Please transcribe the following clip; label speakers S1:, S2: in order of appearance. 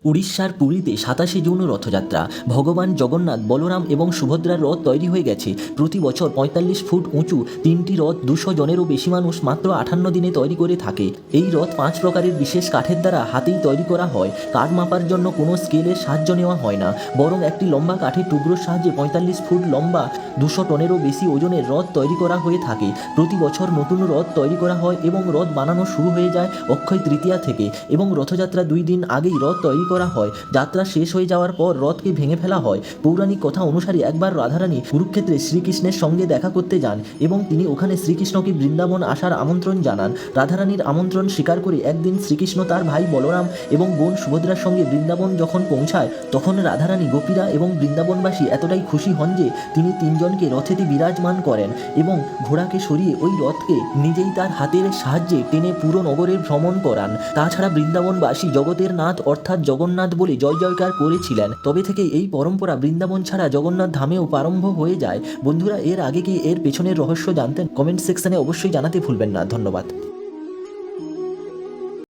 S1: উড়িষ্যার পুরীতে ২৭শে জুন রথযাত্রা। ভগবান জগন্নাথ, বলরাম এবং সুভদ্রার রথ তৈরি হয়ে গেছে। প্রতি বছর ৪৫ ফুট উঁচু ৩টি রথ ২০০ জনেরও বেশি মানুষ মাত্র ৫৮ দিনে তৈরি করে থাকে। এই রথ ৫ প্রকারের বিশেষ কাঠের দ্বারা হাতেই তৈরি করা হয়। কাঠ মাপার জন্য কোনো স্কেলের সাহায্য নেওয়া হয় না, বরং একটি লম্বা কাঠের টুকরোর সাহায্যে ৪৫ ফুট লম্বা ২০০ টনেরও বেশি ওজনের রথ তৈরি করা হয়ে থাকে। প্রতি বছর নতুন রথ তৈরি করা হয় এবং রথ বানানো শুরু হয়ে যায় অক্ষয় তৃতীয়া থেকে, এবং রথযাত্রা ২ দিন আগেই রথ তৈরি করা হয়। যাত্রা শেষ হয়ে যাওয়ার পর রথকে ভেঙে ফেলা হয়। পৌরাণিক কথা অনুসারে একবার রাধারানী কুরুক্ষেত্রে শ্রীকৃষ্ণের সঙ্গে দেখা করতে যান এবং তিনি ওখানে শ্রীকৃষ্ণকে বৃন্দাবন আসার আমন্ত্রণ জানান। রাধারানীর আমন্ত্রণ স্বীকার করে একদিন শ্রীকৃষ্ণ তার ভাই বলরাম এবং বোন সুভদ্রার সঙ্গে বৃন্দাবন যখন পৌঁছায়, তখন রাধারানী, গোপীরা এবং বৃন্দাবনবাসী এতটাই খুশি হন যে তিনি ৩ জনকে রথেতে বিরাজমান করেন এবং ঘোড়াকে সরিয়ে ওই রথকে নিজেই তার হাতের সাহায্যে টেনে পুরো নগরের ভ্রমণ করান। তাছাড়া বৃন্দাবনবাসী জগতের নাথ অর্থাৎ জগন্নাথ বলে জয় জয়কার করেছিলেন। তবে থেকে এই পরম্পরা বৃন্দাবন ছাড়া জগন্নাথ ধামেও প্রারম্ভ হয়ে যায়। বন্ধুরা, এর আগে কি এর পেছনের রহস্য জানতেন? কমেন্ট সেকশনে অবশ্যই জানাতে ভুলবেন না। ধন্যবাদ।